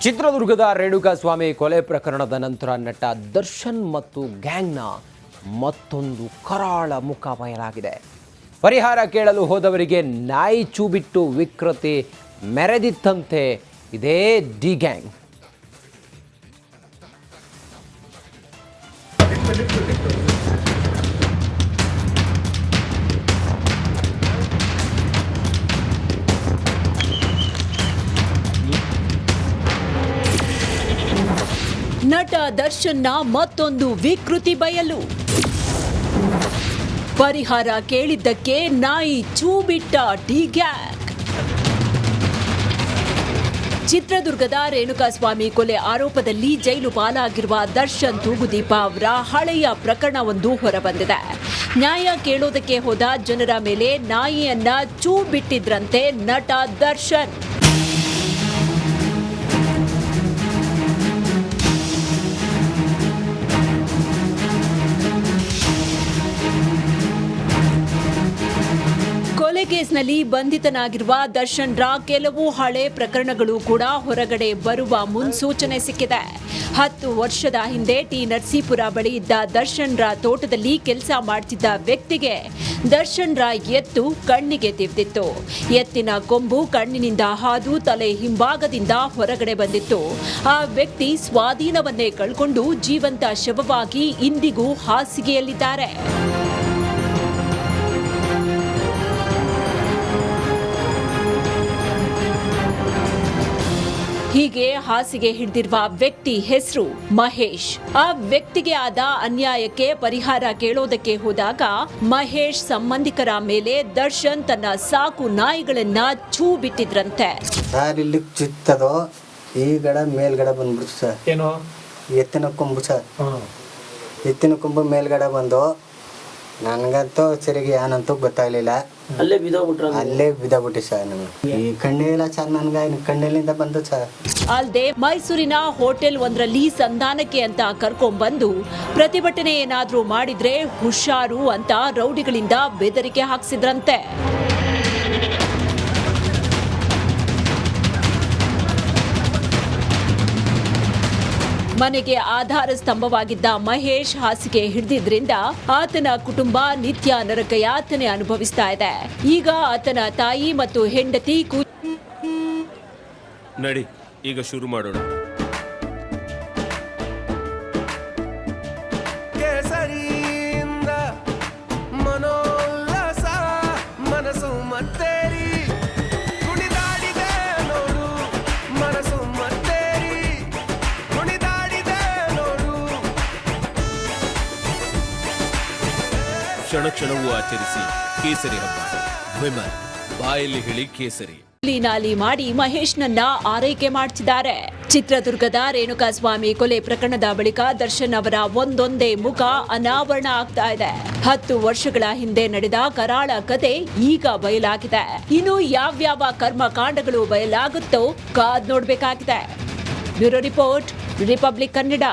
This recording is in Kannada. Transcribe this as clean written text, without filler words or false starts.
ಚಿತ್ರದುರ್ಗದ ರೇಣುಕಾಸ್ವಾಮಿ ಕೊಲೆ ಪ್ರಕರಣದ ನಂತರ ನಟ ದರ್ಶನ್ ಮತ್ತು ಗ್ಯಾಂಗ್ನ ಮತ್ತೊಂದು ಕರಾಳ ಮುಖ ಬಯಲಾಗಿದೆ. ಪರಿಹಾರ ಕೇಳಲು ಹೋದವರಿಗೆ ನಾಯಿ ಚೂಬಿಟ್ಟು ವಿಕೃತಿ ಮೆರೆದಿತ್ತಂತೆ ಇದೇ ಡಿ ಗ್ಯಾಂಗ್. ನಟ ದರ್ಶನ್ನ ಮತ್ತೊಂದು ವಿಕೃತಿ ಬಯಲು. ಪರಿಹಾರ ಕೇಳಿದ್ದಕ್ಕೆ ನಾಯಿ ಚೂಬಿಟ್ಟ ಡಿ ಗ್ಯಾಂಗ್. ಚಿತ್ರದುರ್ಗದ ರೇಣುಕಾಸ್ವಾಮಿ ಕೊಲೆ ಆರೋಪದಲ್ಲಿ ಜೈಲು ಪಾಲಾಗಿರುವ ದರ್ಶನ್ ತೂಗುದೀಪ ಅವರ ಹಳೆಯ ಪ್ರಕರಣವೊಂದು ಹೊರಬಂದಿದೆ. ನ್ಯಾಯ ಕೇಳೋದಕ್ಕೆ ಹೋದ ಜನರ ಮೇಲೆ ನಾಯಿಯನ್ನ ಚೂ ಬಿಟ್ಟಿದ್ರಂತೆ ನಟ ದರ್ಶನ್. ಕೊಲೆ ಕೇಸ್ನಲ್ಲಿ ಬಂಧಿತನಾಗಿರುವ ದರ್ಶನ್ ರ ಕೆಲವು ಹಳೆ ಪ್ರಕರಣಗಳು ಕೂಡ ಹೊರಗಡೆ ಬರುವ ಮುನ್ಸೂಚನೆ ಸಿಕ್ಕಿದೆ. 10 ವರ್ಷದ ಹಿಂದೆ ಟಿ ನರಸೀಪುರ ಬಳಿ ಇದ್ದ ದರ್ಶನ್ ರ ತೋಟದಲ್ಲಿ ಕೆಲಸ ಮಾಡ್ತಿದ್ದ ವ್ಯಕ್ತಿಗೆ ದರ್ಶನ್ ರ ಎತ್ತು ಕಣ್ಣಿಗೆ ತಿವಿದಿತ್ತು. ಎತ್ತಿನ ಕೊಂಬು ಕಣ್ಣಿನಿಂದ ಹಾದು ತಲೆ ಹಿಂಭಾಗದಿಂದ ಹೊರಗಡೆ ಬಂದಿತ್ತು. ಆ ವ್ಯಕ್ತಿ ಸ್ವಾಧೀನವನ್ನೇ ಕಳ್ಕೊಂಡು ಜೀವಂತ ಶವವಾಗಿ ಇಂದಿಗೂ ಹಾಸಿಗೆಯಲ್ಲಿದ್ದಾರೆ. ಹೀಗೆ ಹಾಸಿಗೆ ಹಿಡಿದಿರುವ ವ್ಯಕ್ತಿ ಹೆಸರು ಮಹೇಶ್. ಆ ವ್ಯಕ್ತಿಗೆ ಆದ ಅನ್ಯಾಯಕ್ಕೆ ಪರಿಹಾರ ಕೇಳೋದಕ್ಕೆ ಹೋದಾಗ ಮಹೇಶ್ ಸಂಬಂಧಿಕರ ಮೇಲೆ ದರ್ಶನ್ ತನ್ನ ಸಾಕು ನಾಯಿಗಳನ್ನ ಚೂ ಬಿಟ್ಟಿದ್ರಂತೆ. ಸರ್ ಇಲ್ಲಿ ಚಿತ್ತದೋ ಈ ಗಡ ಮೇಲ್ಗಡೆ ಬಂದ್ಬಿಡ್ತು ಸರ್. ಏನೋ ಎತ್ತಿನ ಕೊಂಬು ಸರ್. ಎತ್ತಿನ ಕೊಂಬು ಮೇಲ್ಗಡೆ ಬಂದು ನನಗಂತೂ ಸರಿಗೆ ಏನಂತೂ ಗೊತ್ತಾಗ್ಲಿಲ್ಲ. ಅಲ್ಲೇ ಬಿದ್ದೋಗ್ಬಿಟ್ಟಿ ಸರ್. ನಮಗೆ ಈ ಕಣ್ಣೆಲ್ಲ ಸರ್ ನನ್ಗೆ ಕಣ್ಣೆಲ್ಲಿಂದ ಬಂದು ಸರ್. ಅಲ್ಲದೆ ಮೈಸೂರಿನ ಹೋಟೆಲ್ ಒಂದರಲ್ಲಿ ಸಂಧಾನಕ್ಕೆ ಅಂತ ಕರ್ಕೊಂಡ್ಬಂದು ಪ್ರತಿಭಟನೆ ಏನಾದ್ರೂ ಮಾಡಿದ್ರೆ ಹುಷಾರು ಅಂತ ರೌಡಿಗಳಿಂದ ಬೆದರಿಕೆ ಹಾಕ್ಸಿದ್ರಂತೆ. ಮನೆಗೆ ಆಧಾರ ಸ್ತಂಭವಾಗಿದ್ದ ಮಹೇಶ್ ಹಾಸಿಗೆ ಹಿಡಿದಿದ್ರಿಂದ ಆತನ ಕುಟುಂಬ ನಿತ್ಯ ನರಕ ಯಾತನೆ ಅನುಭವಿಸ್ತಾ ಇದೆ. ಈಗ ಆತನ ತಾಯಿ ಮತ್ತು ಹೆಂಡತಿ ನಡಿ ಈಗ ಶುರು ಮಾಡೋಣ. ಕೇಸರಿಯಿಂದ ಮನೋಲ್ಲಾಸ ಮನಸ್ಸು ಮತ್ತೇರಿ ಕುಣಿದಾಡಿದೆ ನೋಡು ಮನಸ್ಸು ಮತ್ತೇರಿ ಕುಣಿದಾಡಿದೆ ನೋಡು. ಕ್ಷಣ ಕ್ಷಣವೂ ಆಚರಿಸಿ ಕೇಸರಿ ಹಬ್ಬ. ವಿಮಲ್ ಬಾಯಲ್ಲಿ ಹೇಳಿ ಕೇಸರಿ ನಾಲಿ ಮಾಡಿ ಮಹೇಶ್ನನ್ನ ಆರೈಕೆ ಮಾಡ್ತಿದ್ದಾರೆ. ಚಿತ್ರದುರ್ಗದ ರೇಣುಕಾಸ್ವಾಮಿ ಕೊಲೆ ಪ್ರಕರಣದ ಬಳಿಕ ದರ್ಶನ್ ಅವರ ಒಂದೊಂದೇ ಮುಖ ಅನಾವರಣ ಆಗ್ತಾ ಇದೆ. 10 ವರ್ಷಗಳ ಹಿಂದೆ ನಡೆದ ಕರಾಳ ಕತೆ ಈಗ ಬಯಲಾಗಿದೆ. ಇನ್ನು ಯಾವ್ಯಾವ ಕರ್ಮಕಾಂಡಗಳು ಬಯಲಾಗುತ್ತೋ ಕಾದ್ ನೋಡ್ಬೇಕಾಗಿದೆ. Bureau report, Republic Kannada.